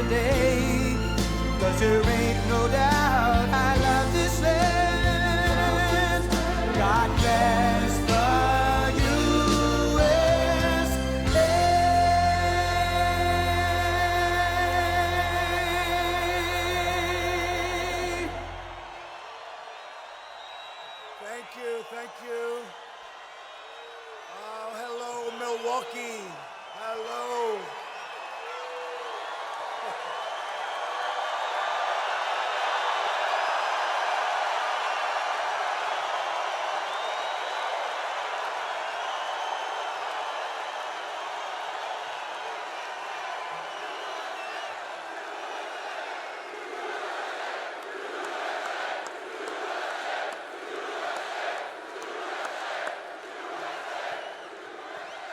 day. 'Cause there ain't no doubt I love this land. God bless the USA. Thank you, thank you. Oh, hello, Milwaukee. Hello.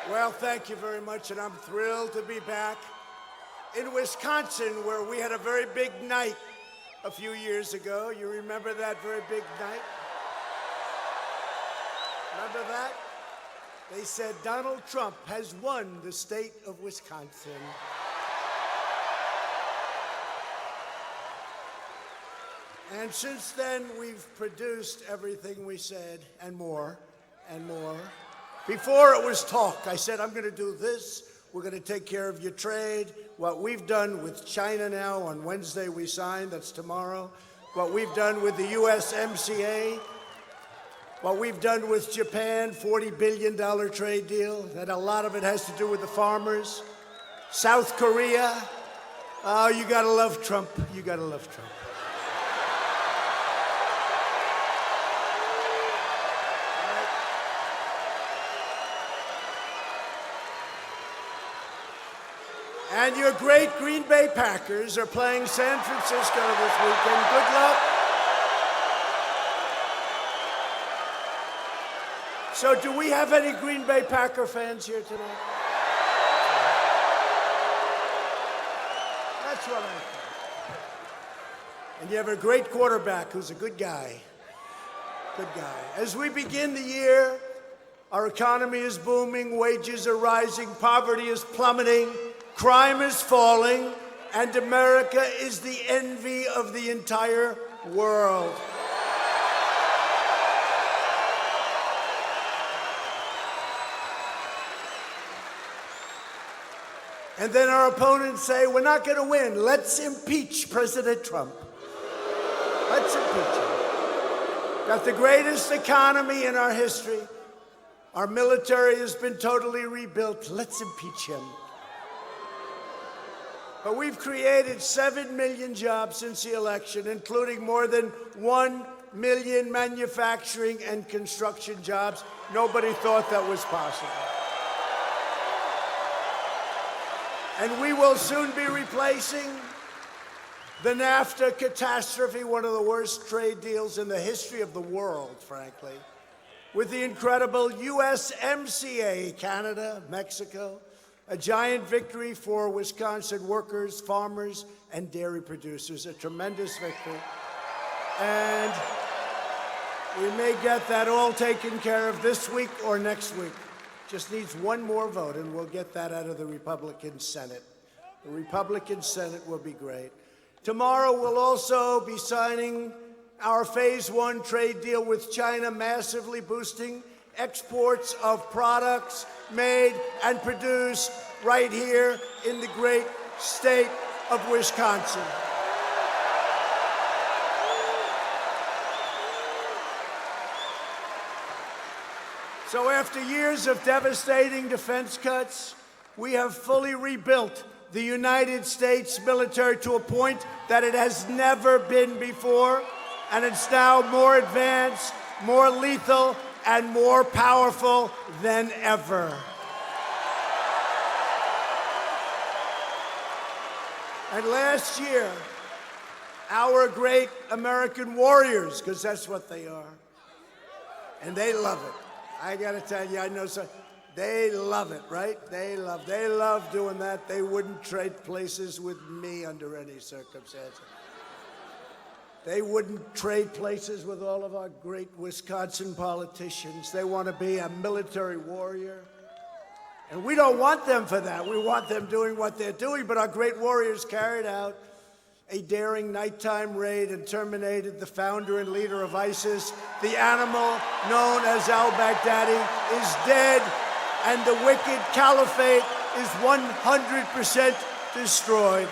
Well, thank you very much, and I'm thrilled to be back in Wisconsin, where we had a very big night a few years ago. You remember that very big night? Remember that? They said Donald Trump has won the state of Wisconsin. And since then, we've produced everything we said and more and more. Before it was talk, I said, I'm going to do this. We're going to take care of your trade. What we've done with China now, on Wednesday we signed, that's tomorrow. What we've done with the USMCA. What we've done with Japan, $40 billion trade deal. That a lot of it has to do with the farmers. South Korea. Oh, you got to love Trump. You got to love Trump. And your great Green Bay Packers are playing San Francisco this weekend. Good luck. So do we have any Green Bay Packer fans here tonight? That's what I thought. And you have a great quarterback who's a good guy. Good guy. As we begin the year, our economy is booming, wages are rising, poverty is plummeting, crime is falling, and America is the envy of the entire world. And then our opponents say, we're not going to win. Let's impeach President Trump. Let's impeach him. Got the greatest economy in our history. Our military has been totally rebuilt. Let's impeach him. But we've created 7 million jobs since the election, including more than 1 million manufacturing and construction jobs. Nobody thought that was possible. And we will soon be replacing the NAFTA catastrophe, one of the worst trade deals in the history of the world, frankly, with the incredible USMCA, Canada, Mexico, a giant victory for Wisconsin workers, farmers, and dairy producers, a tremendous victory. And we may get that all taken care of this week or next week. Just needs one more vote, and we'll get that out of the Republican Senate. The Republican Senate will be great. Tomorrow, we'll also be signing our Phase 1 trade deal with China, massively boosting exports of products made and produced right here in the great state of Wisconsin. So after years of devastating defense cuts, we have fully rebuilt the United States military to a point that it has never been before, and it's now more advanced, more lethal, and more powerful than ever. And last year, our great American warriors, because that's what they are, and they love it. I gotta tell you, I know some, they love it, right? They love doing that. They wouldn't trade places with me under any circumstance. They wouldn't trade places with all of our great Wisconsin politicians. They want to be a military warrior. And we don't want them for that. We want them doing what they're doing. But our great warriors carried out a daring nighttime raid and terminated the founder and leader of ISIS. The animal known as al-Baghdadi is dead, and the wicked caliphate is 100% destroyed.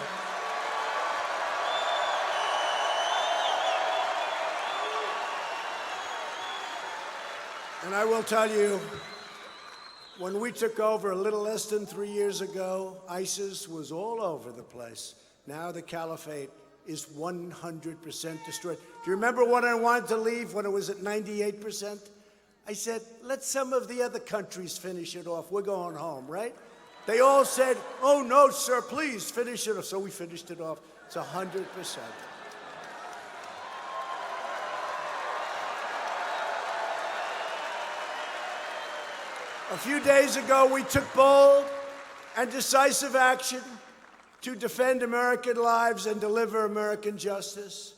And I will tell you, when we took over a little less than 3 years ago, ISIS was all over the place. Now the caliphate is 100% destroyed. Do you remember when I wanted to leave, when it was at 98%? I said, let some of the other countries finish it off. We're going home, right? They all said, oh, no, sir, please finish it off. So we finished it off. It's 100%. A few days ago, we took bold and decisive action to defend American lives and deliver American justice.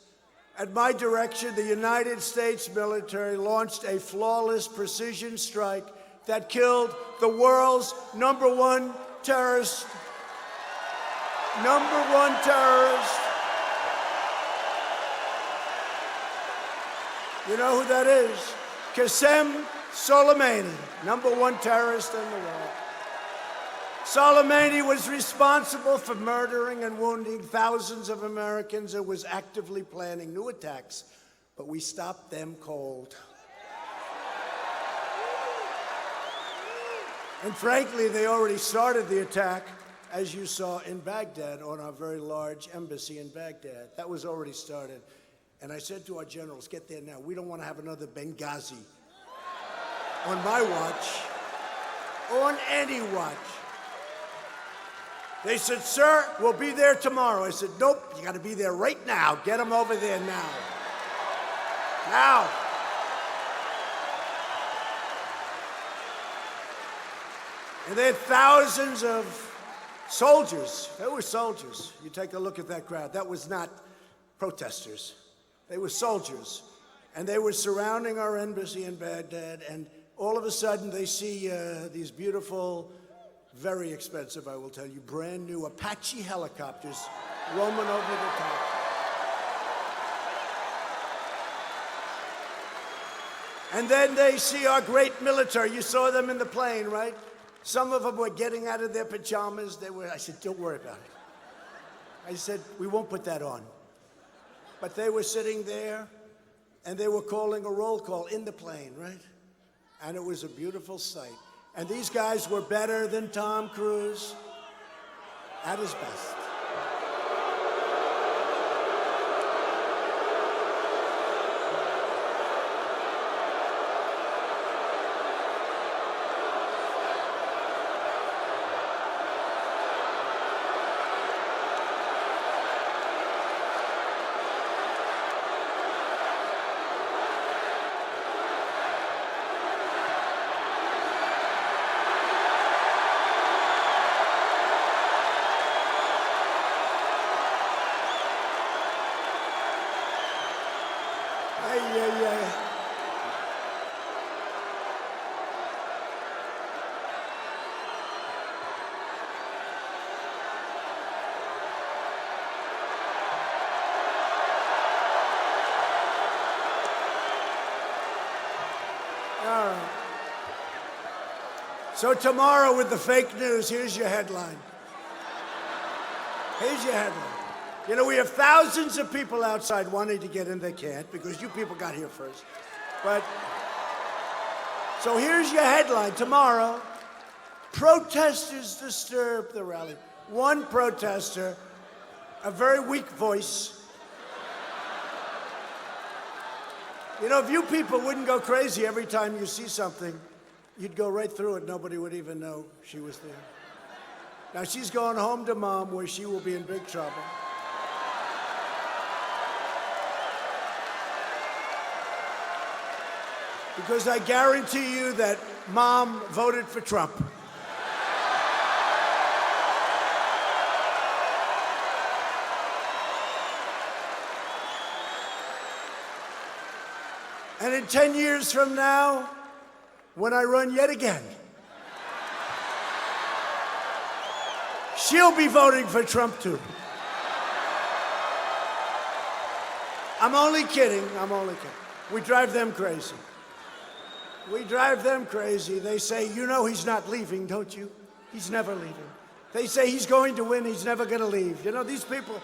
At my direction, the United States military launched a flawless precision strike that killed the world's number one terrorist. You know who that is? Qasem Soleimani, number one terrorist in the world. Soleimani was responsible for murdering and wounding thousands of Americans and was actively planning new attacks, but we stopped them cold. And frankly, they already started the attack, as you saw in Baghdad, on our very large embassy in Baghdad. That was already started. And I said to our generals, get there now. We don't want to have another Benghazi on my watch, on any watch. They said, sir, we'll be there tomorrow. I said, nope, you got to be there right now. Get them over there now. Now. And they had thousands of soldiers. They were soldiers. You take a look at that crowd. That was not protesters. They were soldiers. And they were surrounding our embassy in Baghdad, and all of a sudden they see these beautiful, very expensive, I will tell you, brand new Apache helicopters roaming over the top. And then they see our great military. You saw them in the plane, right? Some of them were getting out of their pajamas. I said, don't worry about it. I said, we won't put that on. But they were sitting there, and they were calling a roll call in the plane, right? And it was a beautiful sight. And these guys were better than Tom Cruise at his best. So tomorrow with the fake news, here's your headline. Here's your headline. You know, we have thousands of people outside wanting to get in. They can't because you people got here first. But, so here's your headline. Tomorrow, protesters disturb the rally. One protester, a very weak voice. You know, if you people wouldn't go crazy every time you see something, you'd go right through it. Nobody would even know she was there. Now she's going home to mom, where she will be in big trouble. Because I guarantee you that mom voted for Trump. And in 10 years from now, when I run yet again, she'll be voting for Trump too. I'm only kidding. We drive them crazy. We drive them crazy. They say, you know he's not leaving, don't you? He's never leaving. They say he's going to win, he's never going to leave. You know, these people,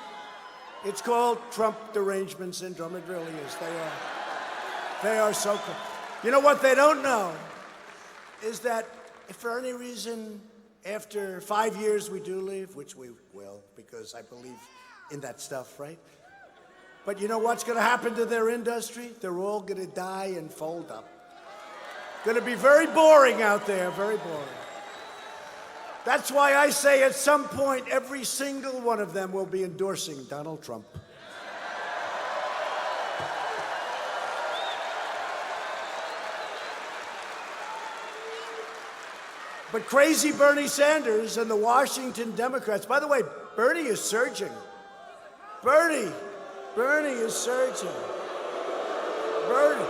it's called Trump derangement syndrome. It really is. They are so cool. You know what they don't know is that if for any reason after 5 years we do leave, which we will, because I believe in that stuff, right? But you know what's going to happen to their industry? They're all going to die and fold up. Going to be very boring out there, very boring. That's why I say at some point every single one of them will be endorsing Donald Trump. But crazy Bernie Sanders and the Washington Democrats, by the way, Bernie is surging. Bernie is surging. Bernie.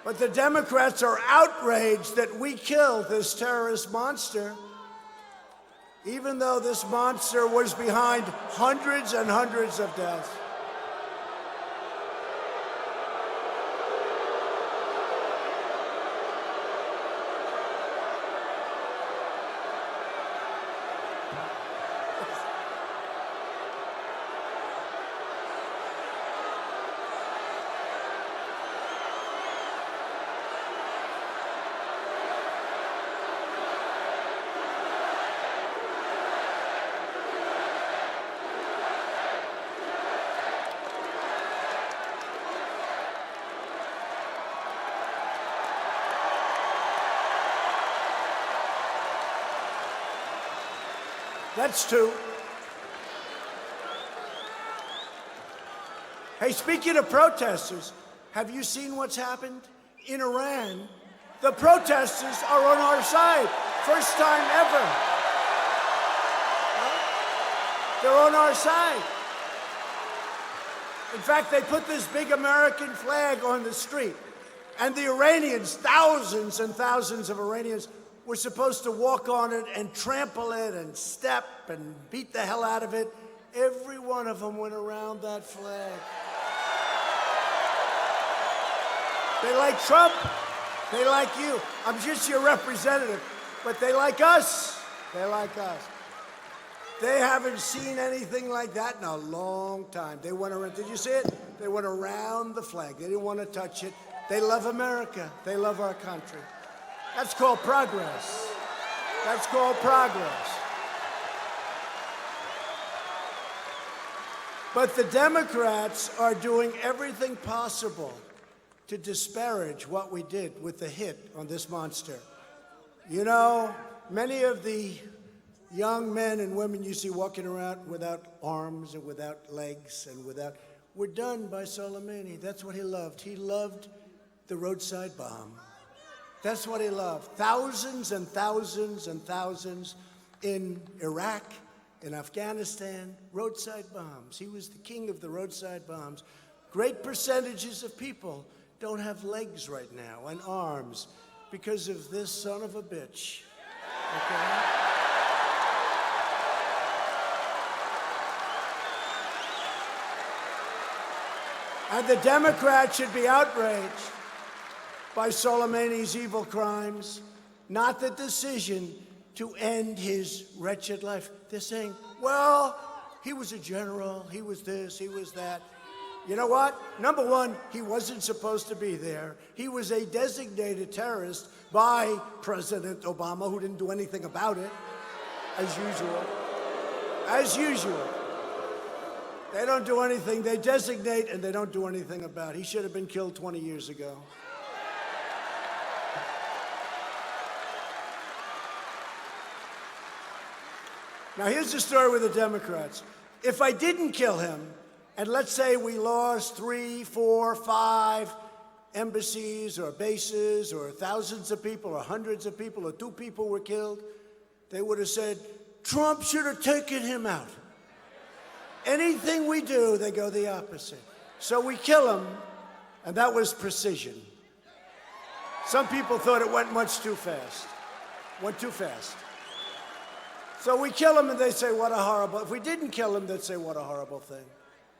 But the Democrats are outraged that we killed this terrorist monster, even though this monster was behind hundreds and hundreds of deaths. That's two. Hey, speaking of protesters, have you seen what's happened in Iran? The protesters are on our side. First time ever. They're on our side. In fact, they put this big American flag on the street. And the Iranians, thousands and thousands of Iranians, were supposed to walk on it and trample it and step and beat the hell out of it. Every one of them went around that flag. They like Trump. They like you. I'm just your representative. But they like us. They like us. They haven't seen anything like that in a long time. They went around, did you see it? They went around the flag. They didn't want to touch it. They love America. They love our country. That's called progress. That's called progress. But the Democrats are doing everything possible to disparage what we did with the hit on this monster. You know, many of the young men and women you see walking around without arms and without legs and were done by Soleimani. That's what he loved. He loved the roadside bomb. That's what he loved. Thousands and thousands and thousands in Iraq, in Afghanistan, roadside bombs. He was the king of the roadside bombs. Great percentages of people don't have legs right now and arms because of this son of a bitch. Okay? And the Democrats should be outraged by Soleimani's evil crimes, not the decision to end his wretched life. They're saying, well, he was a general, he was this, he was that. You know what? Number one, he wasn't supposed to be there. He was a designated terrorist by President Obama, who didn't do anything about it, as usual. As usual. They don't do anything. They designate and they don't do anything about it. He should have been killed 20 years ago. Now, here's the story with the Democrats. If I didn't kill him, and let's say we lost 3, 4, 5 embassies or bases or thousands of people or hundreds of people or 2 people were killed, they would have said, Trump should have taken him out. Anything we do, they go the opposite. So we kill him, and that was precision. Some people thought it went much too fast. Went too fast. So we kill them and they say, what a horrible. If we didn't kill them, they'd say, what a horrible thing,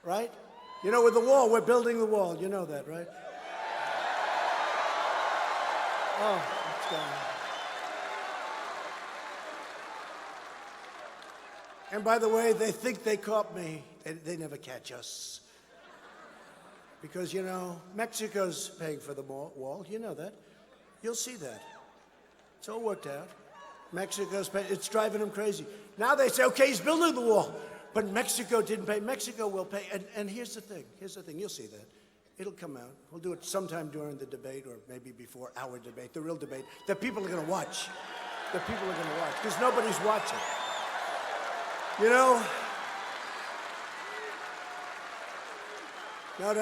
right? You know, with the wall, we're building the wall. You know that, right? Oh, it's gone. And by the way, they think they caught me. They never catch us. Because, you know, Mexico's paying for the wall. You know that. You'll see that. It's all worked out. Mexico's paying. It's driving them crazy. Now they say, okay, he's building the wall. But Mexico didn't pay. Mexico will pay. And here's the thing. Here's the thing. You'll see that. It'll come out. We'll do it sometime during the debate or maybe before our debate, the real debate, that people are going to watch. That people are going to watch. Because nobody's watching. You know, no,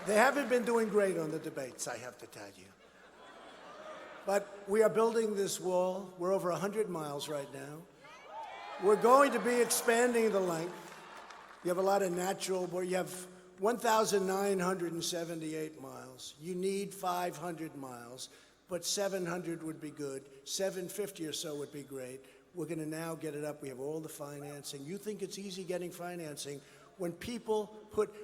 they haven't been doing great on the debates, I have to tell you. But we are building this wall. We're over 100 miles right now. We're going to be expanding the length. You have a lot of natural, where you have 1,978 miles. You need 500 miles, but 700 would be good. 750 or so would be great. We're going to now get it up. We have all the financing. You think it's easy getting financing when people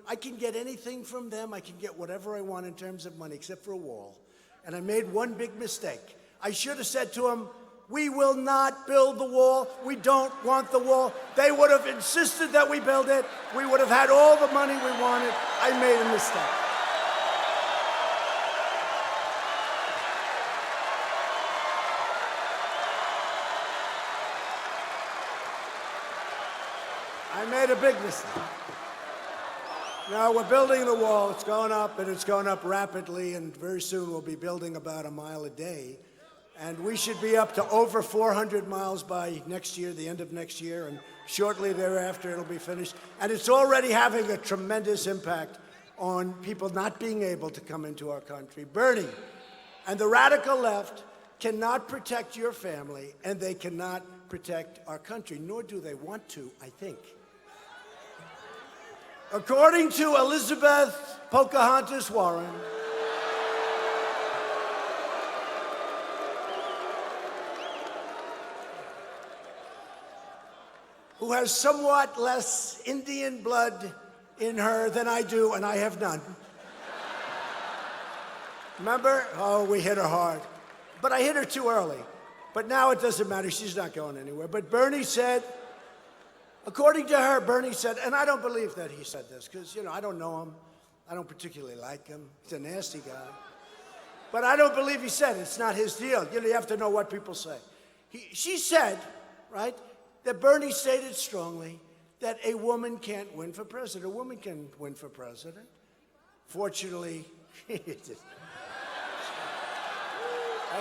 I can get anything from them. I can get whatever I want in terms of money, except for a wall. And I made one big mistake. I should have said to them, we will not build the wall. We don't want the wall. They would have insisted that we build it. We would have had all the money we wanted. I made a mistake. I made a big mistake. Now we're building the wall. It's going up, and it's going up rapidly, and very soon we'll be building about a mile a day. And we should be up to over 400 miles by next year, the end of next year, and shortly thereafter it'll be finished. And it's already having a tremendous impact on people not being able to come into our country. Bernie and the radical left cannot protect your family, and they cannot protect our country, nor do they want to, I think. According to Elizabeth Pocahontas Warren, who has somewhat less Indian blood in her than I do, and I have none. Remember? Oh, we hit her hard. But I hit her too early. But now it doesn't matter. She's not going anywhere. But Bernie said, according to her, Bernie said, and I don't believe that he said this, because, you know, I don't know him. I don't particularly like him. He's a nasty guy. But I don't believe he said it. It's not his deal. You know, you have to know what people say. She said, right, that Bernie stated strongly that a woman can't win for president. A woman can win for president. Fortunately, that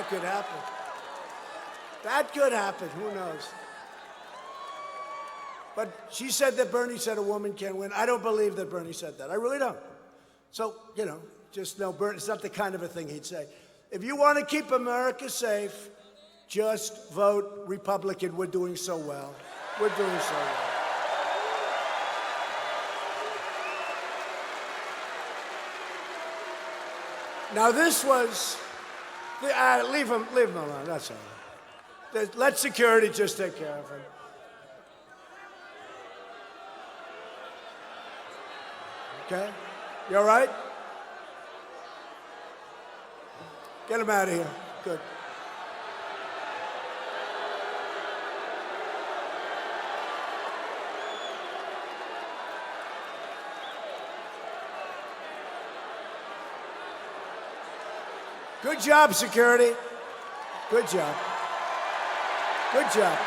could happen. That could happen. Who knows? But she said that Bernie said a woman can't win. I don't believe that Bernie said that. I really don't. So, you know, just know Bernie, it's not the kind of a thing he'd say. If you want to keep America safe, just vote Republican. We're doing so well. We're doing so well. Now this was, leave him alone, that's all right. Let security just take care of him. Okay? You all right? Get him out of here. Good. Good job, security. Good job. Good job.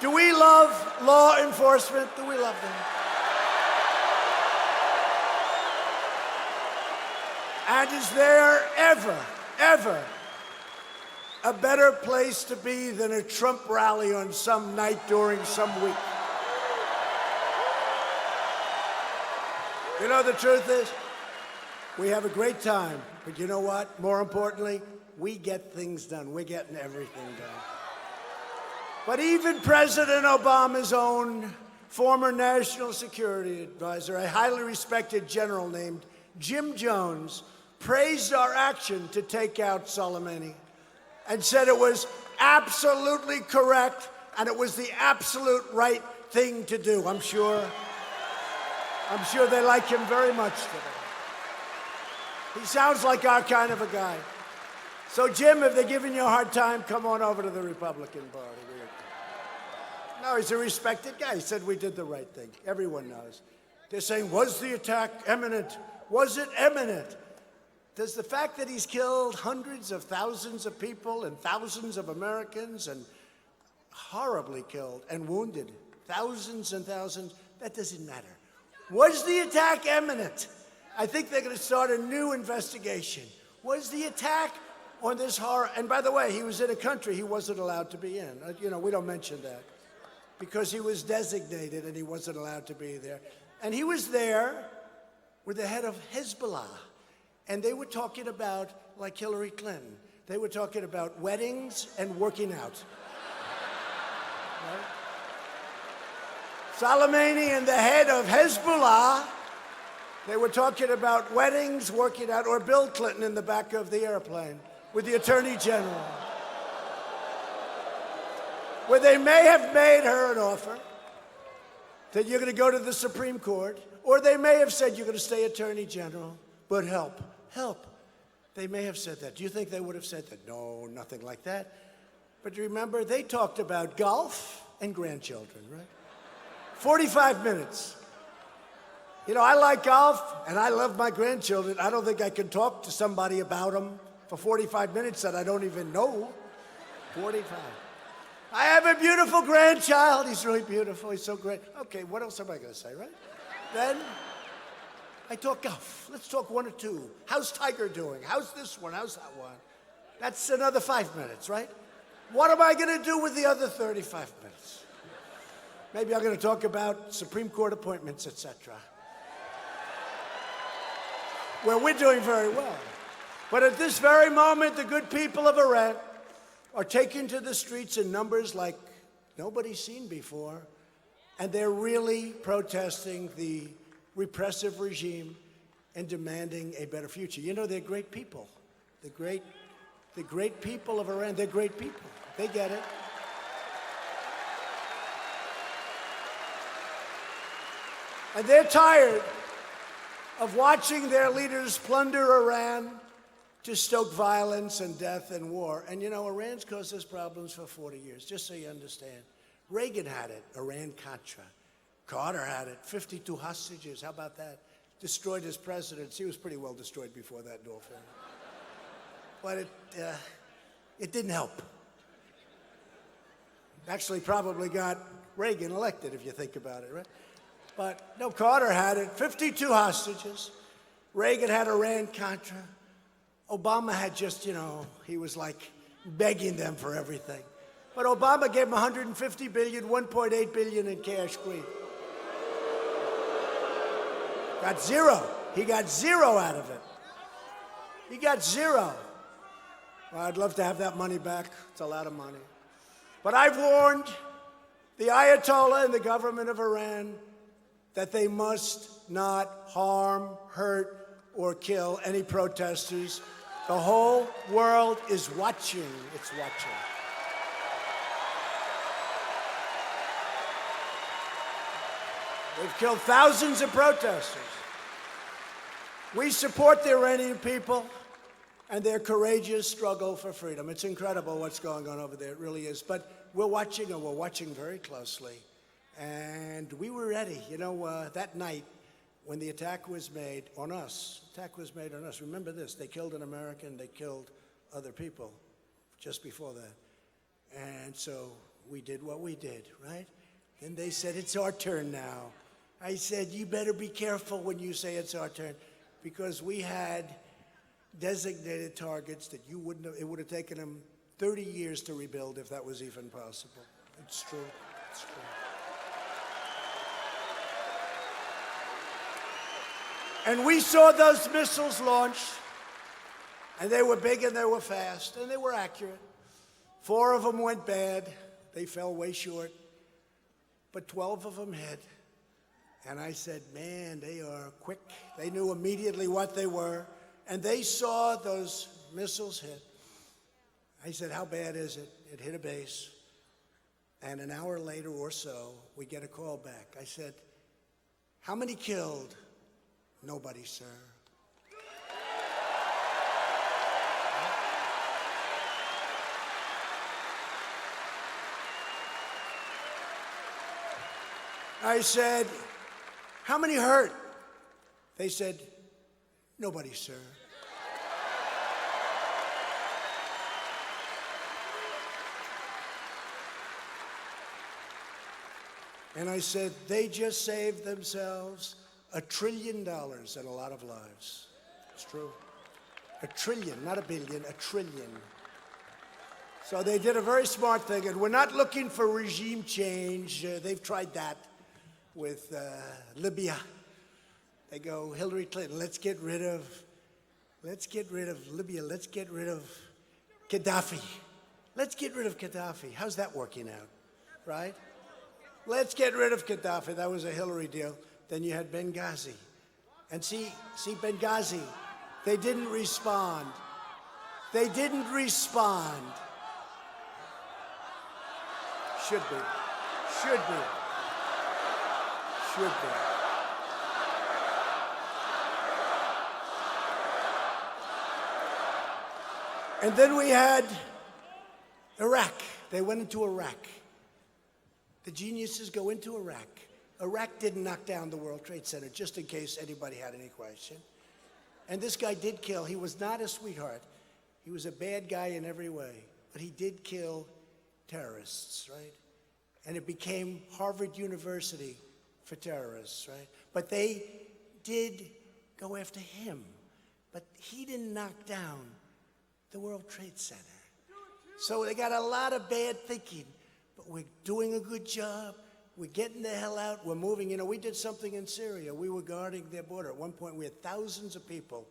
Do we love law enforcement? Do we love them? And is there ever a better place to be than a Trump rally on some night during some week? You know, the truth is, we have a great time, but you know what? More importantly, we get things done. We're getting everything done. But even President Obama's own former national security advisor, a highly respected general named Jim Jones, praised our action to take out Soleimani and said it was absolutely correct and it was the absolute right thing to do. I'm sure they like him very much today. He sounds like our kind of a guy. So, Jim, if they're giving you a hard time, come on over to the Republican Party. No, he's a respected guy. He said we did the right thing. Everyone knows. They're saying, was the attack imminent? Was it imminent? Does the fact that he's killed hundreds of thousands of people and thousands of Americans and horribly killed and wounded thousands and thousands, that doesn't matter. Was the attack imminent? I think they're going to start a new investigation. Was the attack on this horror? And by the way, he was in a country he wasn't allowed to be in. You know, we don't mention that because he was designated and he wasn't allowed to be there. And he was there with the head of Hezbollah. And they were talking about, like Hillary Clinton, they were talking about weddings and working out. Right? Soleimani and the head of Hezbollah, they were talking about weddings, working out, or Bill Clinton in the back of the airplane with the Attorney General, where they may have made her an offer that you're going to go to the Supreme Court, or they may have said you're going to stay Attorney General, but help. They may have said that. Do you think they would have said that? No, nothing like that. But remember, they talked about golf and grandchildren, right? 45 minutes. You know, I like golf, and I love my grandchildren. I don't think I can talk to somebody about them for 45 minutes that I don't even know. 45. I have a beautiful grandchild. He's really beautiful. He's so great. Okay, what else am I going to say, right? Then I talk golf. Let's talk one or two. How's Tiger doing? How's this one? How's that one? That's another 5 minutes, right? What am I going to do with the other 35 minutes? Maybe I'm going to talk about Supreme Court appointments, etc., where we're doing very well. But at this very moment, the good people of Iran are taking to the streets in numbers like nobody's seen before, and they're really protesting the repressive regime and demanding a better future. You know, they're great people. The great people of Iran, they're great people. They get it. And they're tired of watching their leaders plunder Iran to stoke violence and death and war. And you know, Iran's caused us problems for 40 years, just so you understand. Reagan had it, Iran-Contra. Carter had it, 52 hostages. How about that? Destroyed his presidency. He was pretty well destroyed before that, in all fairness. But it didn't help. Actually, probably got Reagan elected, if you think about it, right? But no, Carter had it, 52 hostages. Reagan had Iran-Contra. Obama had just, you know, he was like begging them for everything. But Obama gave him $150 billion, $1.8 billion in cash free. Got zero. He got zero out of it. He got zero. Well, I'd love to have that money back. It's a lot of money. But I've warned the Ayatollah and the government of Iran that they must not harm, hurt, or kill any protesters. The whole world is watching. It's watching. They've killed thousands of protesters. We support the Iranian people and their courageous struggle for freedom. It's incredible what's going on over there. It really is. But we're watching, and we're watching very closely. And we were ready. You know, that night when the attack was made on us, remember this, they killed an American, they killed other people just before that. And so we did what we did, right? Then they said, it's our turn now. I said, you better be careful when you say it's our turn, because we had designated targets that you wouldn't have, it would have taken them 30 years to rebuild if that was even possible. It's true. It's true. And we saw those missiles launched, and they were big and they were fast and they were accurate. 4 of them went bad. They fell way short, but 12 of them hit. And I said, man, they are quick. They knew immediately what they were, and they saw those missiles hit. I said, how bad is it? It hit a base. And an hour later or so, we get a call back. I said, how many killed? Nobody, sir. I said, how many hurt? They said, nobody, sir. And I said, they just saved themselves $1 trillion and a lot of lives. It's true. $1 trillion, not $1 billion, $1 trillion. So they did a very smart thing, and we're not looking for regime change. They've tried that with Libya. They go, Hillary Clinton, let's get rid of Libya. Let's get rid of Gaddafi. Let's get rid of Gaddafi. How's that working out, right? Let's get rid of Gaddafi. That was a Hillary deal. Then you had Benghazi. And see Benghazi, they didn't respond. They didn't respond. Should be. Should be. Should be. And then we had Iraq. They went into Iraq. The geniuses go into Iraq. Iraq didn't knock down the World Trade Center, just in case anybody had any question. And this guy did kill. He was not a sweetheart. He was a bad guy in every way. But he did kill terrorists, right? And it became Harvard University for terrorists, right? But they did go after him. But he didn't knock down the World Trade Center. So they got a lot of bad thinking. But we're doing a good job. We're getting the hell out. We're moving. You know, we did something in Syria. We were guarding their border. At one point, we had thousands of people.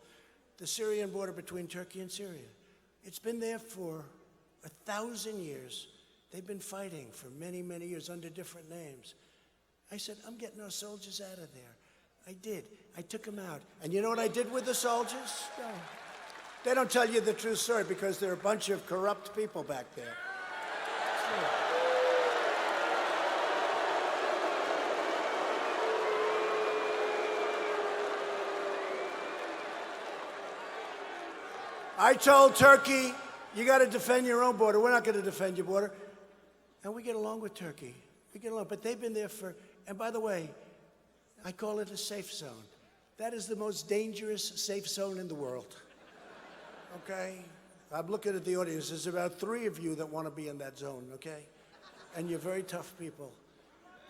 The Syrian border between Turkey and Syria. It's been there for 1,000 years. They've been fighting for many, many years under different names. I said, I'm getting our soldiers out of there. I did. I took them out. And you know what I did with the soldiers? No. They don't tell you the true story because they're a bunch of corrupt people back there. I told Turkey, you got to defend your own border. We're not going to defend your border. And we get along with Turkey. We get along. But they've been there for, and by the way, I call it a safe zone. That is the most dangerous safe zone in the world. Okay? I'm looking at the audience. There's about 3 of you that want to be in that zone, okay? And you're very tough people.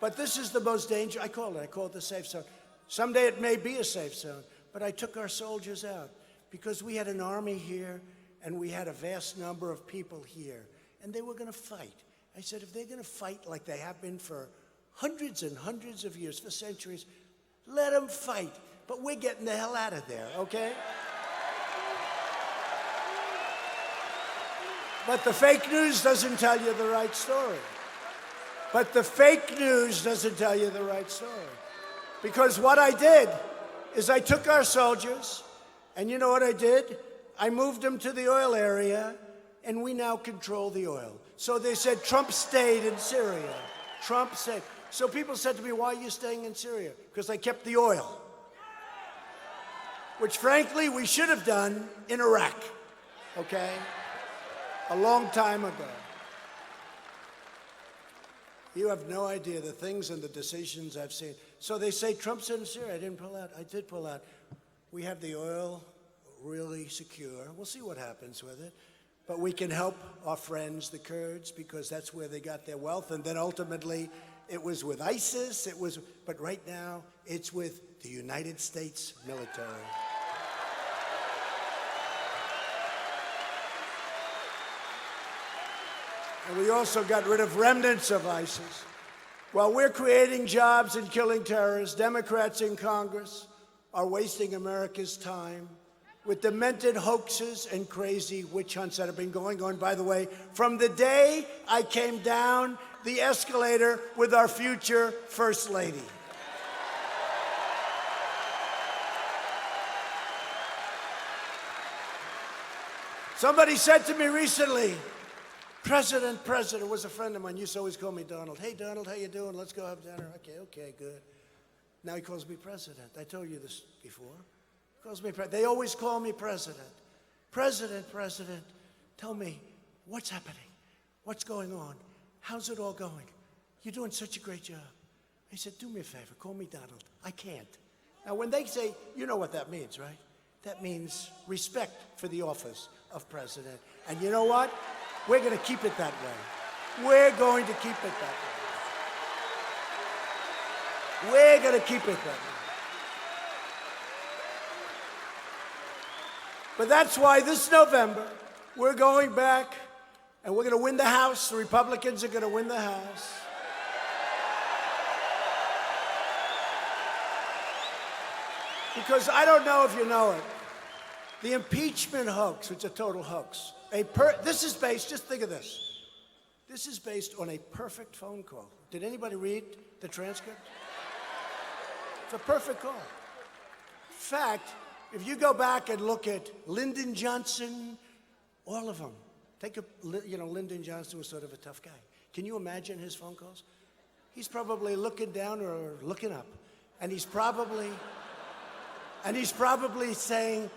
But this is the most dangerous. I call it the safe zone. Someday it may be a safe zone. But I took our soldiers out because we had an army here and we had a vast number of people here. And they were going to fight. I said, if they're going to fight like they have been for hundreds and hundreds of years, for centuries, let them fight. But we're getting the hell out of there, okay? But the fake news doesn't tell you the right story. But the fake news doesn't tell you the right story. Because what I did is I took our soldiers, and you know what I did? I moved them to the oil area, and we now control the oil. So they said Trump stayed in Syria. Trump stayed. So people said to me, why are you staying in Syria? Because I kept the oil. Which, frankly, we should have done in Iraq, okay? A long time ago. You have no idea the things and the decisions I've seen. So they say Trump's in Syria. I didn't pull out. I did pull out. We have the oil really secure. We'll see what happens with it. But we can help our friends, the Kurds, because that's where they got their wealth. And then ultimately, it was with ISIS. But right now, it's with the United States military. And we also got rid of remnants of ISIS. While we're creating jobs and killing terrorists, Democrats in Congress are wasting America's time with demented hoaxes and crazy witch hunts that have been going on, by the way, from the day I came down the escalator with our future First Lady. Somebody said to me recently, President was a friend of mine, used to always call me Donald. Hey, Donald, how you doing? Let's go have dinner. Okay, good. Now he calls me president. I told you this before. He calls me president. They always call me president. President, tell me, what's happening? What's going on? How's it all going? You're doing such a great job. I said, do me a favor, call me Donald. I can't. Now, when they say, you know what that means, right? That means respect for the office of president. And you know what? We're going to keep it that way. We're going to keep it that way. We're going to keep it that way. But that's why this November, we're going back and we're going to win the House. The Republicans are going to win the House. Because I don't know if you know it, the impeachment hoax, it's a total hoax. This is based, just think of this. This is based on a perfect phone call. Did anybody read the transcript? It's a perfect call. In fact, if you go back and look at Lyndon Johnson, all of them, Lyndon Johnson was sort of a tough guy. Can you imagine his phone calls? He's probably looking down or looking up, and he's probably saying,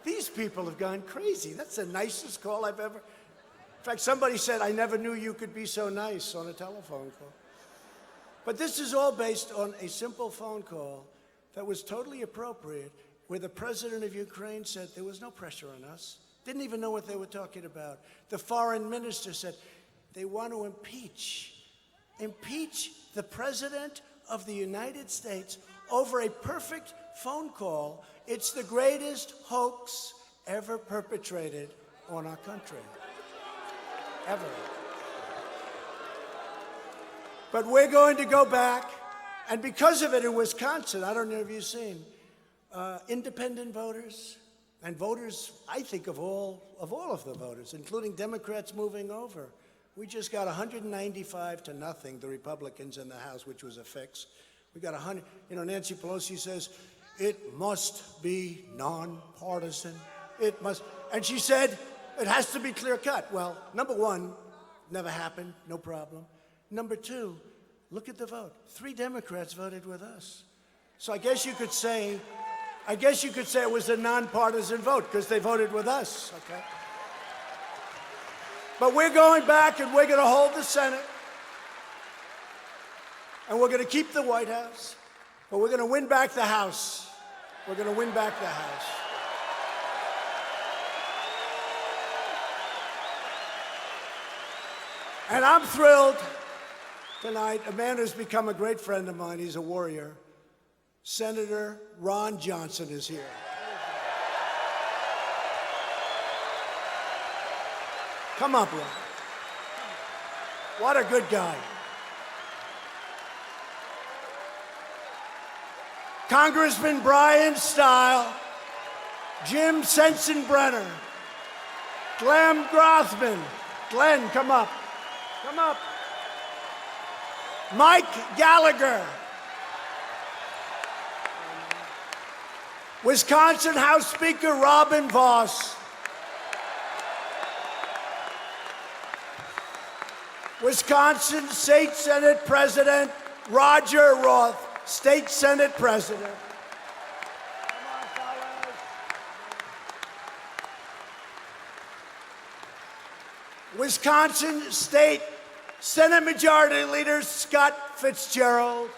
these people have gone crazy. That's the nicest call I've ever. In fact, somebody said, I never knew you could be so nice on a telephone call. But this is all based on a simple phone call that was totally appropriate, where the president of Ukraine said there was no pressure on us, didn't even know what they were talking about. The foreign minister said they want to impeach the president of the United States over a perfect phone call. It's the greatest hoax ever perpetrated on our country. Ever. But we're going to go back, and because of it in Wisconsin, I don't know if you've seen, independent voters and voters, I think of all of the voters, including Democrats moving over. We just got 195 to nothing, the Republicans in the House, which was a fix. We got 100, Nancy Pelosi says, it must be nonpartisan. It must, and she said, it has to be clear cut. Well, number one, never happened, no problem. Number two, look at the vote. 3 Democrats voted with us. So I guess you could say it was a nonpartisan vote because they voted with us, okay? But we're going back and we're going to hold the Senate. And we're going to keep the White House. But we're going to win back the House. We're going to win back the House. And I'm thrilled tonight. A man who's become a great friend of mine. He's a warrior. Senator Ron Johnson is here. Come up, Ron. What a good guy. Congressman Brian Stile, Jim Sensenbrenner, Glenn Grothman. Glenn, come up. Come up. Mike Gallagher. Wisconsin House Speaker Robin Vos. Wisconsin State Senate President Roger Roth. State Senate President. Come on, fellas. Wisconsin State Senate Majority Leader Scott Fitzgerald.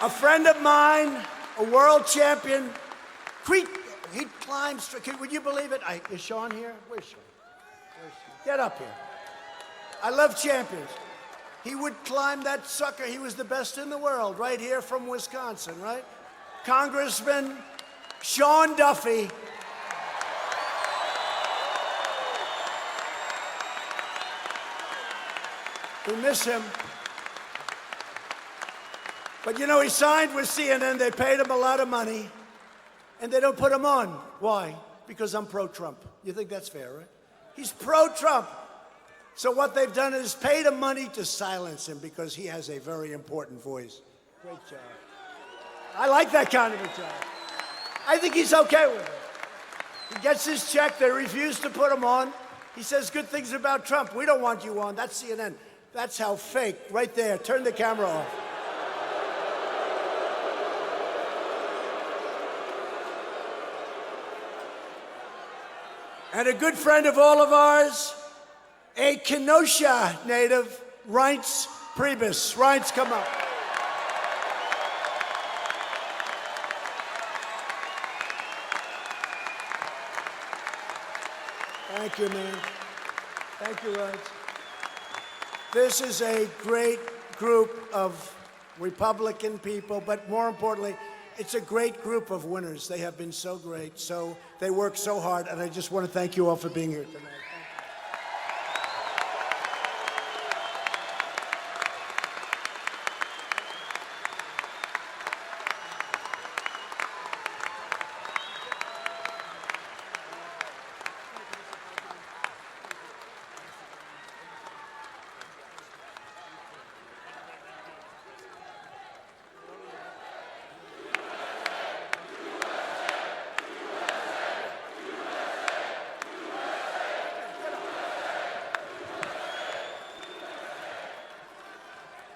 A friend of mine, a world champion. He climbs. Would you believe it? Is Sean here? Where's Sean? Get up here. I love champions. He would climb that sucker. He was the best in the world, right here from Wisconsin, right? Congressman Sean Duffy. We miss him. But he signed with CNN. They paid him a lot of money, and they don't put him on. Why? Because I'm pro-Trump. You think that's fair, right? He's pro-Trump. So what they've done is paid him money to silence him because he has a very important voice. Great job. I like that kind of a job. I think he's okay with it. He gets his check. They refuse to put him on. He says good things about Trump. We don't want you on. That's CNN. That's how fake. Right there. Turn the camera off. And a good friend of all of ours, a Kenosha native, Reince Priebus. Reince, come up. Thank you, man. Thank you, Reince. This is a great group of Republican people, but more importantly, it's a great group of winners. They have been so great, so they work so hard, and I just want to thank you all for being here tonight.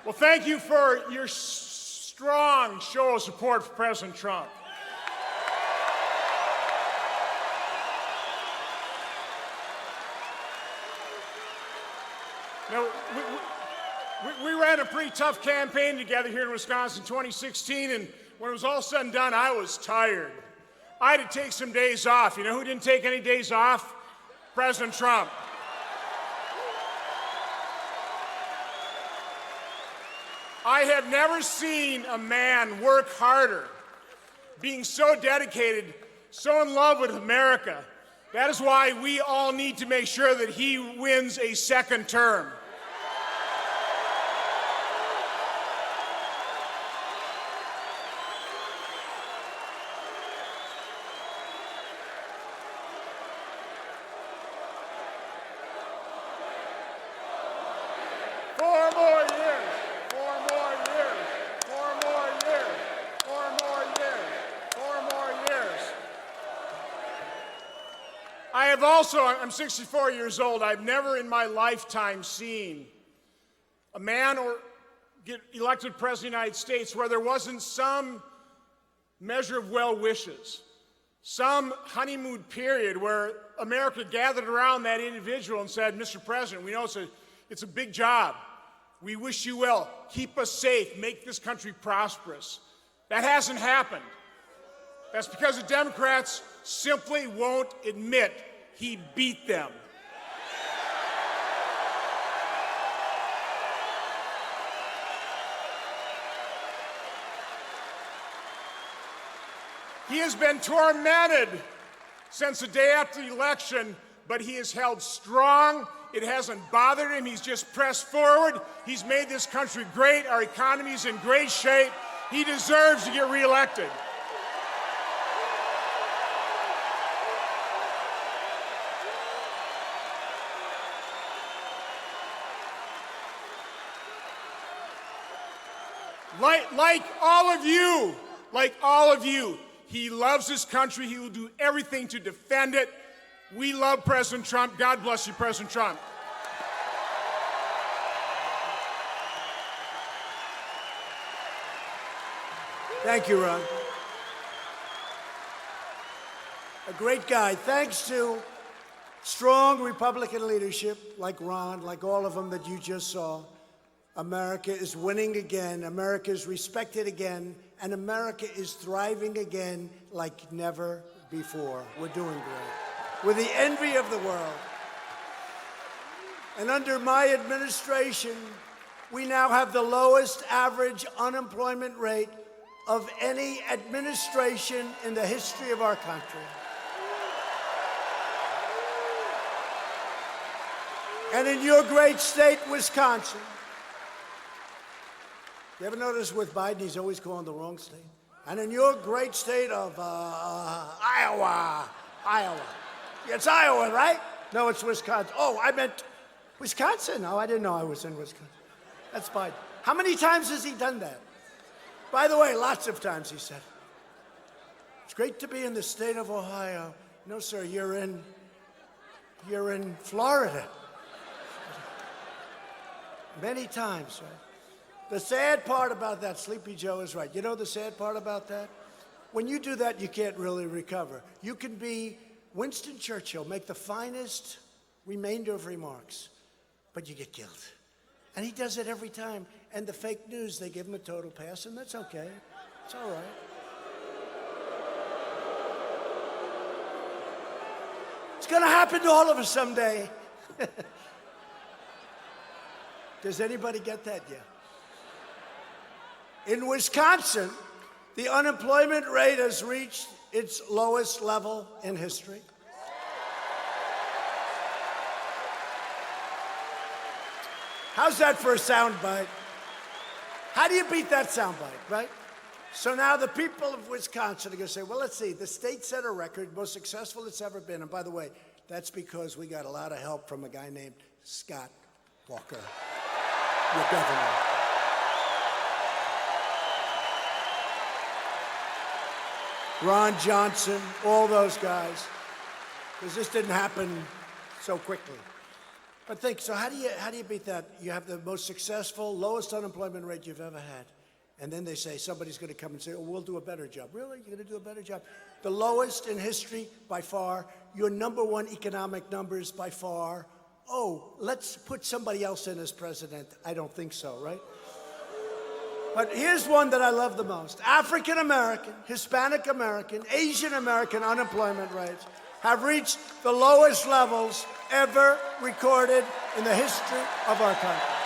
Well, thank you for your strong show of support for President Trump. Now, we ran a pretty tough campaign together here in Wisconsin in 2016, and when it was all said and done, I was tired. I had to take some days off. You know who didn't take any days off? President Trump. I have never seen a man work harder, being so dedicated, so in love with America. That is why we all need to make sure that he wins a second term. Four more years. I'm 64 years old. I've never in my lifetime seen a man get elected president of the United States where there wasn't some measure of well wishes, some honeymoon period where America gathered around that individual and said, Mr. President, we know it's a big job. We wish you well. Keep us safe. Make this country prosperous. That hasn't happened. That's because the Democrats simply won't admit he beat them. He has been tormented since the day after the election, but he is held strong. It hasn't bothered him. He's just pressed forward. He's made this country great. Our economy is in great shape. He deserves to get reelected. Like all of you, he loves this country. He will do everything to defend it. We love President Trump. God bless you, President Trump. Thank you, Ron. A great guy. Thanks to strong Republican leadership like Ron, like all of them that you just saw, America is winning again, America is respected again, and America is thriving again like never before. We're doing great. We're the envy of the world. And under my administration, we now have the lowest average unemployment rate of any administration in the history of our country. And in your great state, Wisconsin, you ever notice with Biden, he's always calling the wrong state? And in your great state of Iowa. It's Iowa, right? No, it's Wisconsin. Oh, I meant Wisconsin. Oh, I didn't know I was in Wisconsin. That's Biden. How many times has he done that? By the way, lots of times he said. It's great to be in the state of Ohio. No, sir, you're in Florida. Many times, right? The sad part about that, Sleepy Joe is right. You know the sad part about that? When you do that, you can't really recover. You can be Winston Churchill, make the finest remainder of remarks, but you get killed. And he does it every time. And the fake news, they give him a total pass, and that's okay. It's all right. It's going to happen to all of us someday. Does anybody get that yet? In Wisconsin, the unemployment rate has reached its lowest level in history. How's that for a soundbite? How do you beat that soundbite, right? So now the people of Wisconsin are going to say, well, let's see, the state set a record, most successful it's ever been. And by the way, that's because we got a lot of help from a guy named Scott Walker, your governor. Ron Johnson, all those guys, because this didn't happen so quickly. But think, so how do you beat that? You have the most successful, lowest unemployment rate you've ever had. And then they say, somebody's going to come and say, oh, we'll do a better job. Really? You're going to do a better job? The lowest in history by far. Your #1 economic numbers by far. Oh, let's put somebody else in as president. I don't think so, right? But here's one that I love the most. African American, Hispanic American, Asian American unemployment rates have reached the lowest levels ever recorded in the history of our country.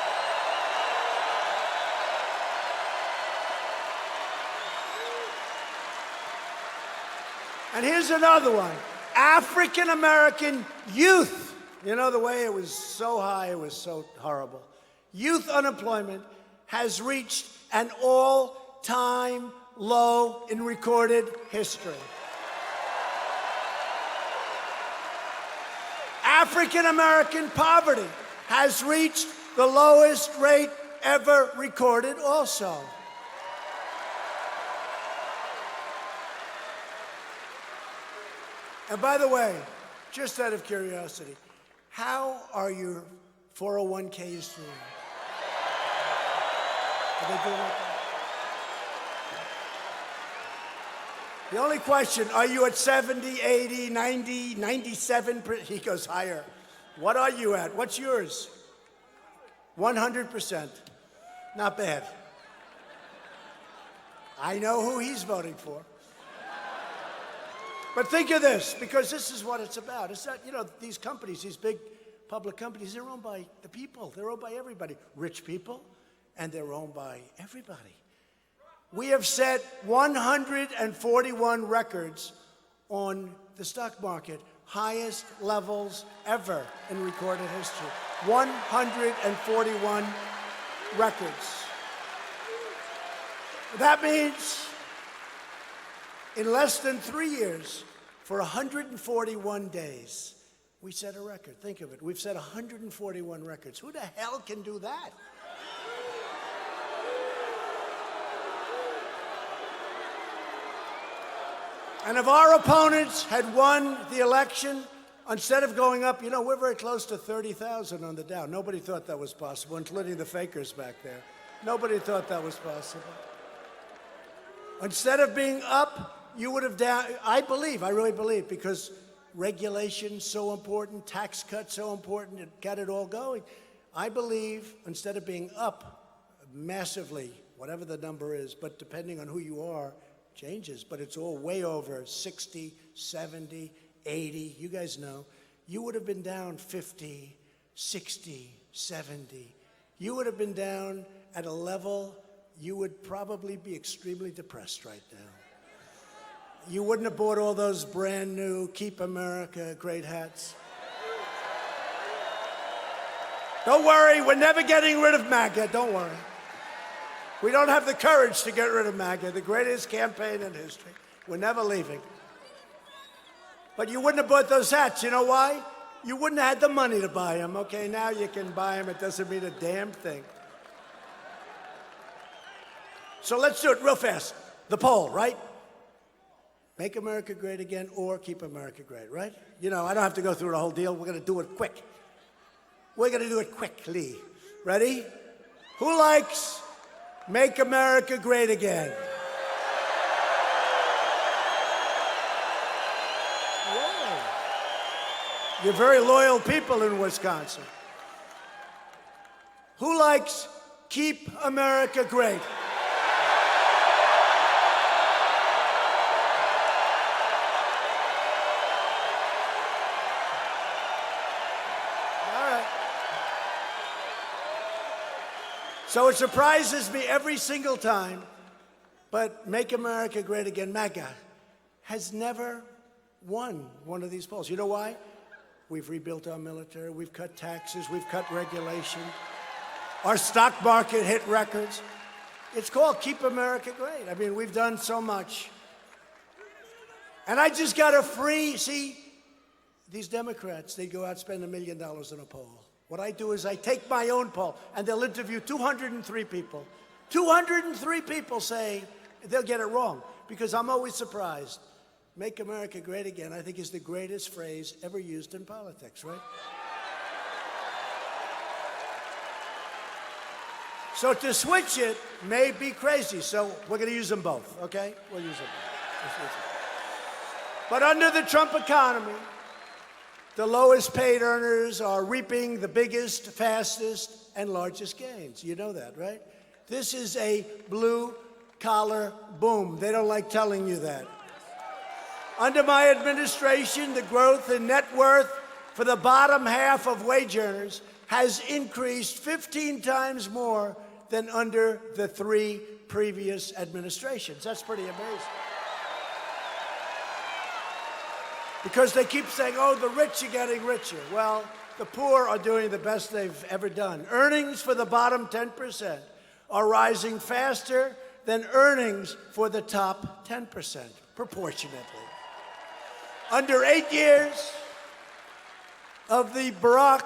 And here's another one. African American youth. You know, the way it was so high, it was so horrible. Youth unemployment has reached an all-time low in recorded history. African American poverty has reached the lowest rate ever recorded also. And by the way, just out of curiosity, how are your 401ks doing? Are they doing okay? The only question, are you at 70, 80, 90, 97%? He goes higher. What are you at? What's yours? 100%. Not bad. I know who he's voting for. But think of this, because this is what it's about. It's not, you know, these companies, these big public companies, they're owned by the people. They're owned by everybody. Rich people, and they're owned by everybody. We have set 141 records on the stock market, highest levels ever in recorded history. 141 records. That means in less than 3 years, for 141 days, we set a record. Think of it. We've set 141 records. Who the hell can do that? And if our opponents had won the election, instead of going up, you know, we're very close to 30,000 on the Dow. Nobody thought that was possible, including the fakers back there. Nobody thought that was possible. Instead of being up, you would have down. I really believe, because regulation's so important, tax cuts so important, it got it all going. I believe instead of being up massively, whatever the number is, but depending on who you are, changes, but it's all way over 60, 70, 80, you guys know. You would have been down 50, 60, 70. You would have been down at a level you would probably be extremely depressed right now. You wouldn't have bought all those brand new Keep America great hats. Don't worry, we're never getting rid of MAGA, don't worry. We don't have the courage to get rid of MAGA, the greatest campaign in history. We're never leaving. But you wouldn't have bought those hats. You know why? You wouldn't have had the money to buy them. Okay, now you can buy them. It doesn't mean a damn thing. So let's do it real fast. The poll, right? Make America great again or keep America great, right? You know, I don't have to go through the whole deal. We're going to do it quick. We're going to do it quickly. Ready? Who likes Make America Great Again? Whoa. You're very loyal people in Wisconsin. Who likes Keep America Great? So it surprises me every single time, but Make America Great Again, MAGA, has never won one of these polls. You know why? We've rebuilt our military, we've cut taxes, we've cut regulation. Our stock market hit records. It's called Keep America Great. I mean, we've done so much. And I just got a free, see, these Democrats, they go out, spend $1 million on a poll. What I do is I take my own poll, and they'll interview 203 people. 203 people say they'll get it wrong, because I'm always surprised. Make America Great Again, I think, is the greatest phrase ever used in politics, right? So to switch it may be crazy, so we're going to use them both, okay? We'll use them both. But under the Trump economy, the lowest paid earners are reaping the biggest, fastest, and largest gains. You know that, right? This is a blue-collar boom. They don't like telling you that. Under my administration, the growth in net worth for the bottom half of wage earners has increased 15 times more than under the 3 previous administrations. That's pretty amazing. Because they keep saying, oh, the rich are getting richer. Well, the poor are doing the best they've ever done. Earnings for the bottom 10% are rising faster than earnings for the top 10%, proportionately. Under 8 years of the Barack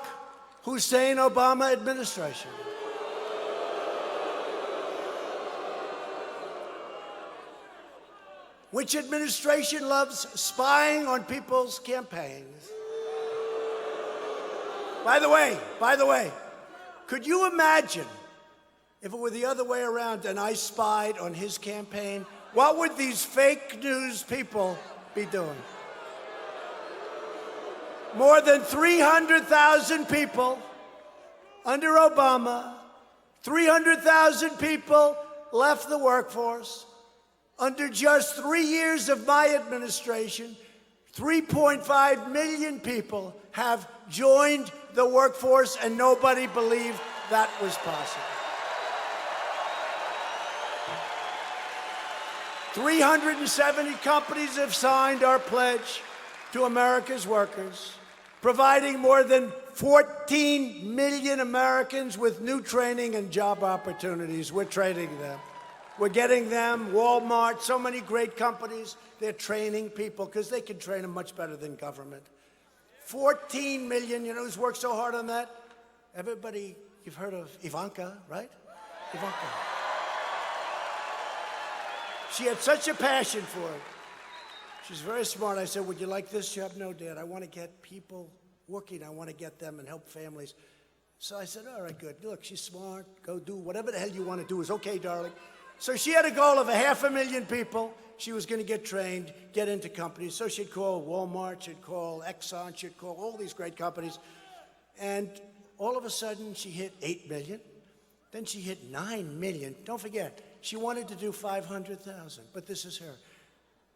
Hussein Obama administration, which administration loves spying on people's campaigns? By the way, could you imagine if it were the other way around and I spied on his campaign? What would these fake news people be doing? More than 300,000 people under Obama, 300,000 people left the workforce. Under just 3 years of my administration, 3.5 million people have joined the workforce, and nobody believed that was possible. 370 companies have signed our pledge to America's workers, providing more than 14 million Americans with new training and job opportunities. We're training them. We're getting them, Walmart, so many great companies, they're training people because they can train them much better than government. 14 million, you know who's worked so hard on that? Everybody, you've heard of Ivanka, right? Ivanka. She had such a passion for it. She's very smart. I said, would you like this job? No, Dad, I want to get people working. I want to get them and help families. So I said, all right, good. Look, she's smart. Go do whatever the hell you want to do is okay, darling. So she had a goal of 500,000 people. She was going to get trained, get into companies. So she'd call Walmart, she'd call Exxon, she'd call all these great companies. And all of a sudden, she hit 8 million. Then she hit 9 million. Don't forget, she wanted to do 500,000, but this is her.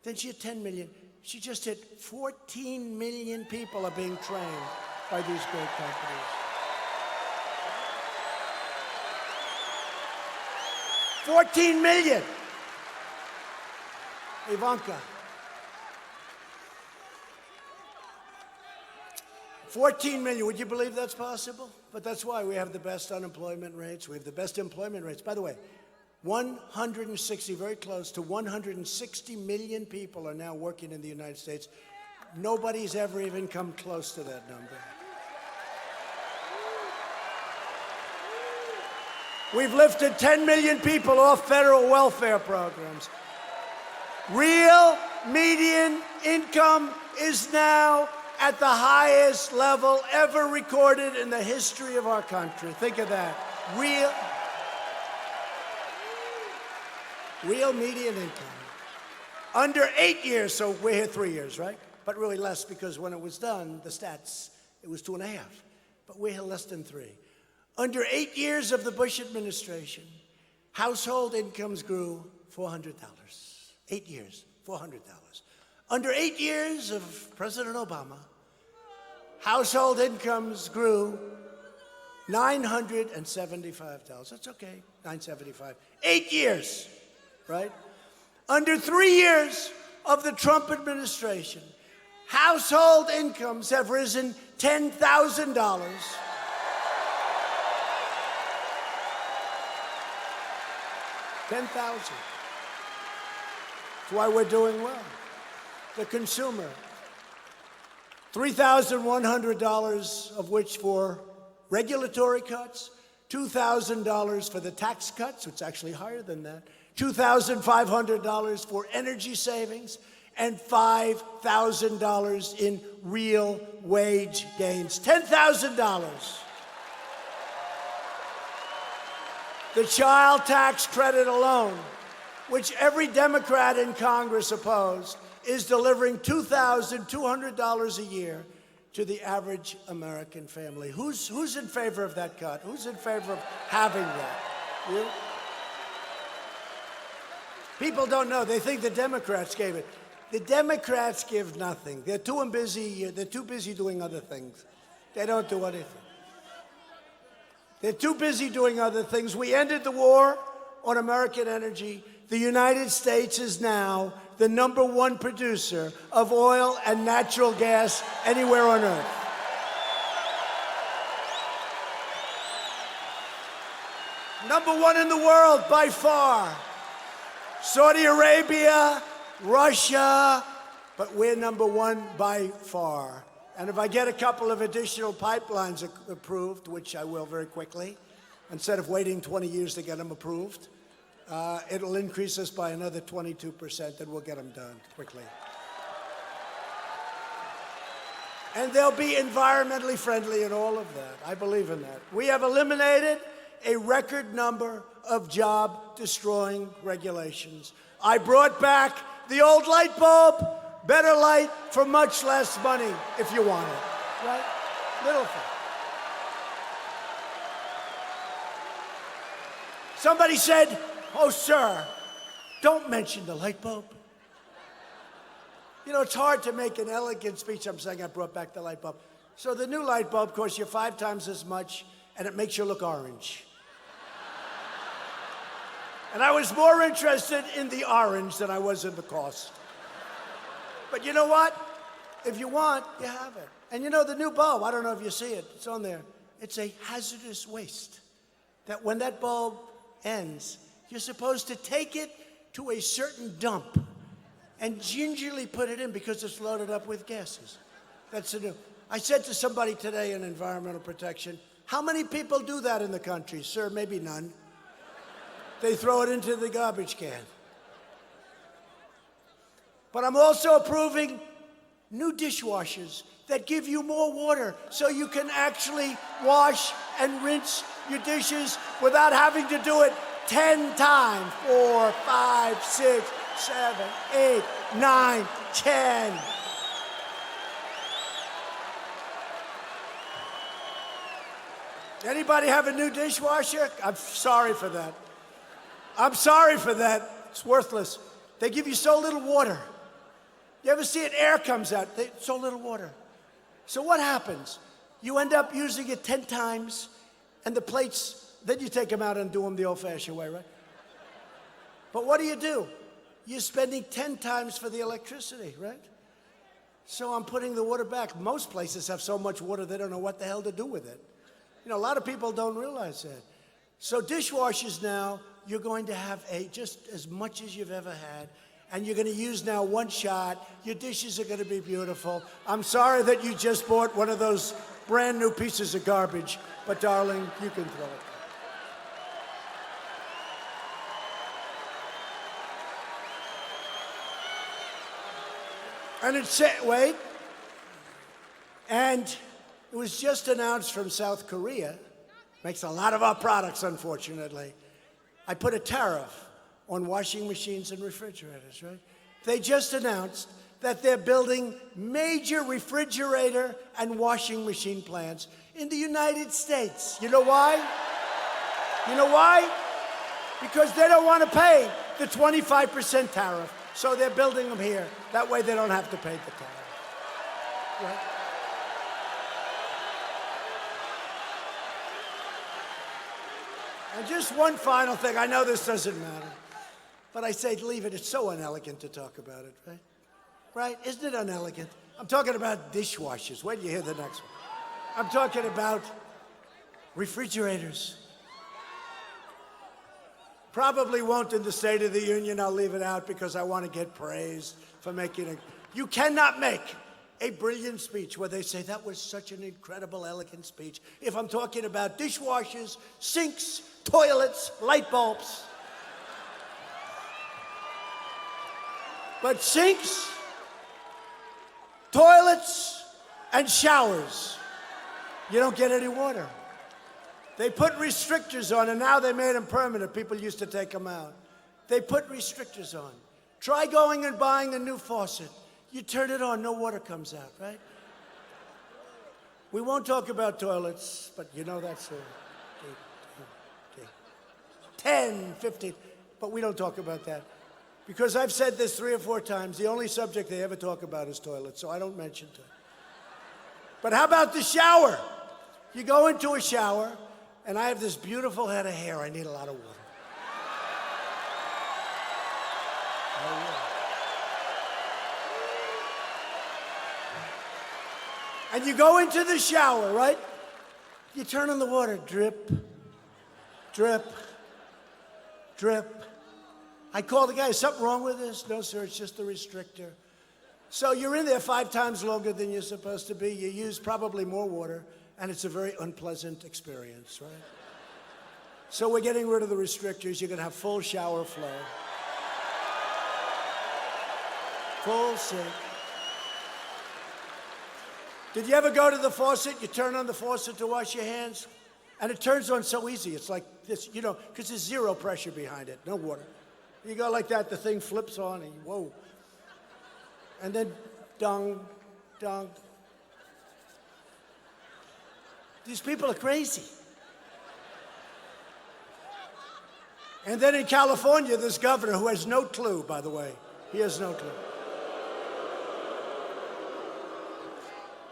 Then she hit 10 million. She just hit 14 million people are being trained by these great companies. 14 million. Ivanka. 14 million. Would you believe that's possible? But that's why we have the best unemployment rates. We have the best employment rates. By the way, 160, very close to 160 million people are now working in the United States. Nobody's ever even come close to that number. We've lifted 10 million people off federal welfare programs. Real median income is now at the highest level ever recorded in the history of our country. Think of that. Real median income. Under 8 years, so we're here 3 years, right? But really less, because when it was done, the stats, it was 2.5. But we're here less than 3. Under 8 years of the Bush administration, household incomes grew $400. 8 years, $400. Under 8 years of President Obama, household incomes grew $975. That's okay, $975. 8 years, right? Under 3 years of the Trump administration, household incomes have risen $10,000. $10,000. That's why we're doing well. The consumer, $3,100 of which for regulatory cuts, $2,000 for the tax cuts, which is actually higher than that, $2,500 for energy savings, and $5,000 in real wage gains. $10,000. The child tax credit alone, which every Democrat in Congress opposed, is delivering $2,200 a year to the average American family. Who's in favor of that cut? Who's in favor of having that? You? People don't know. They think the Democrats gave it. The Democrats give nothing. They're too busy doing other things. They don't do anything. They're too busy doing other things. We ended the war on American energy. The United States is now the #1 producer of oil and natural gas anywhere on earth. #1 in the world by far. Saudi Arabia, Russia, but we're #1 by far. And if I get a couple of additional pipelines approved, which I will very quickly, instead of waiting 20 years to get them approved, it'll increase us by another 22%, and we'll get them done quickly. And they'll be environmentally friendly and all of that. I believe in that. We have eliminated a record number of job-destroying regulations. I brought back the old light bulb, better light for much less money if you want it, right? Little thing. Somebody said, "Oh, sir, don't mention the light bulb." You know, it's hard to make an elegant speech. I'm saying I brought back the light bulb. So the new light bulb costs you 5 times as much, and it makes you look orange. And I was more interested in the orange than I was in the cost. But you know what? If you want, you have it. And you know, the new bulb, I don't know if you see it, it's on there. It's a hazardous waste. That when that bulb ends, you're supposed to take it to a certain dump and gingerly put it in because it's loaded up with gases. That's the new. I said to somebody today in environmental protection, how many people do that in the country? Sir, maybe none. They throw it into the garbage can. But I'm also approving new dishwashers that give you more water so you can actually wash and rinse your dishes without having to do it 10 times. 4, 5, 6, 7, 8, 9, 10. Anybody have a new dishwasher? I'm sorry for that. I'm sorry for that. It's worthless. They give you so little water. You ever see it? Air comes out. So little water. So what happens? You end up using it 10 times, and the plates, then you take them out and do them the old-fashioned way, right? But what do? You're spending 10 times for the electricity, right? So I'm putting the water back. Most places have so much water they don't know what the hell to do with it. You know, a lot of people don't realize that. So dishwashers now, you're going to have just as much as you've ever had, and you're going to use now one shot. Your dishes are going to be beautiful. I'm sorry that you just bought one of those brand new pieces of garbage, but darling, you can throw it. And it said, wait. And it was just announced from South Korea, makes a lot of our products, unfortunately. I put a tariff on washing machines and refrigerators, right? They just announced that they're building major refrigerator and washing machine plants in the United States. You know why? You know why? Because they don't want to pay the 25% tariff. So they're building them here. That way they don't have to pay the tariff. Right? And just one final thing. I know this doesn't matter. But I say leave it. It's so unelegant to talk about it, right? Right? Isn't it unelegant? I'm talking about dishwashers. Wait till you hear the next one. I'm talking about refrigerators. Probably won't in the State of the Union. I'll leave it out because I want to get praise for making it. You cannot make a brilliant speech where they say that was such an incredible, elegant speech if I'm talking about dishwashers, sinks, toilets, light bulbs. But sinks, toilets, and showers, you don't get any water. They put restrictors on, and now they made them permanent. People used to take them out. They put restrictors on. Try going and buying a new faucet. You turn it on, no water comes out, right? We won't talk about toilets, but you know that's 10, 15, but we don't talk about that. Because I've said this 3 or 4 times, the only subject they ever talk about is toilets, so I don't mention it. But how about the shower? You go into a shower, and I have this beautiful head of hair. I need a lot of water. Oh, yeah. And you go into the shower, right? You turn on the water, drip, drip, drip. I call the guy, is something wrong with this? No, sir, it's just a restrictor. So you're in there 5 times longer than you're supposed to be. You use probably more water, and it's a very unpleasant experience, right? So we're getting rid of the restrictors. You're going to have full shower flow. Full sink. Did you ever go to the faucet? You turn on the faucet to wash your hands, and it turns on so easy. It's like this, you know, because there's 0 pressure behind it, no water. You go like that, the thing flips on, and whoa. And then, dung, dung. These people are crazy. And then in California, this governor who has no clue, by the way. He has no clue.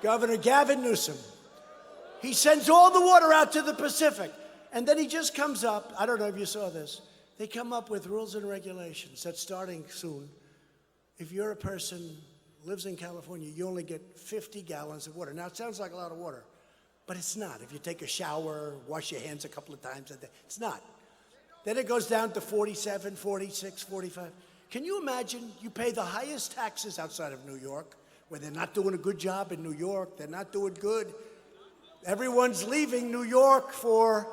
Governor Gavin Newsom. He sends all the water out to the Pacific. And then he just comes up, I don't know if you saw this, they come up with rules and regulations that starting soon, if you're a person who lives in California, you only get 50 gallons of water. Now, it sounds like a lot of water, but it's not. If you take a shower, wash your hands a couple of times a day, it's not. Then it goes down to 47, 46, 45. Can you imagine you pay the highest taxes outside of New York, where they're not doing a good job in New York, they're not doing good. Everyone's leaving New York for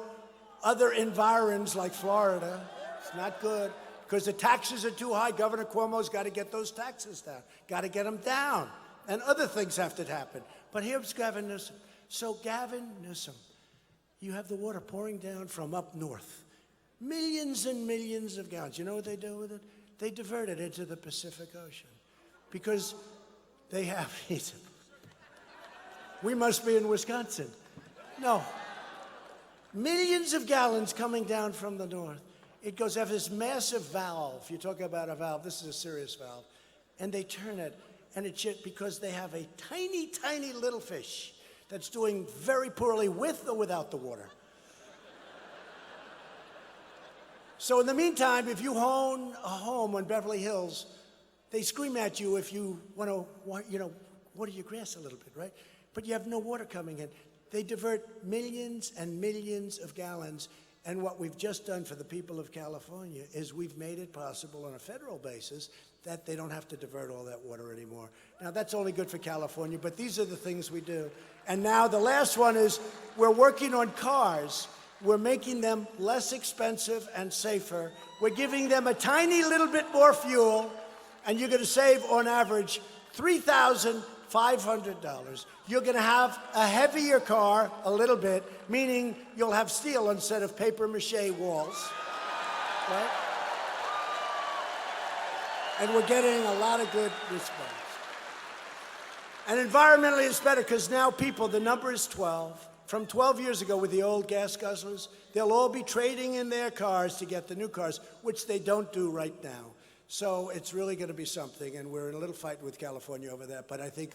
other environs like Florida. It's not good because the taxes are too high. Governor Cuomo's got to get those taxes down, got to get them down. And other things have to happen. But here's Gavin Newsom. So Gavin Newsom, you have the water pouring down from up north. Millions and millions of gallons. You know what they do with it? They divert it into the Pacific Ocean because they have, we must be in Wisconsin. No. Millions of gallons coming down from the north. It goes, have this massive valve. You talk about a valve, this is a serious valve. And they turn it, and it's shit because they have a tiny, tiny little fish that's doing very poorly with or without the water. So in the meantime, if you own a home on Beverly Hills, they scream at you if you want to, water your grass a little bit, right? But you have no water coming in. They divert millions and millions of gallons. And what we've just done for the people of California is we've made it possible on a federal basis that they don't have to divert all that water anymore. Now, that's only good for California, but these are the things we do. And now the last one is we're working on cars. We're making them less expensive and safer. We're giving them a tiny little bit more fuel, and you're going to save, on average, $3,500. You're going to have a heavier car, a little bit, meaning you'll have steel instead of paper mache walls, right? And we're getting a lot of good response. And environmentally, it's better because now people, the number is 12. From 12 years ago with the old gas guzzlers, they'll all be trading in their cars to get the new cars, which they don't do right now. So it's really going to be something, and we're in a little fight with California over that, but I think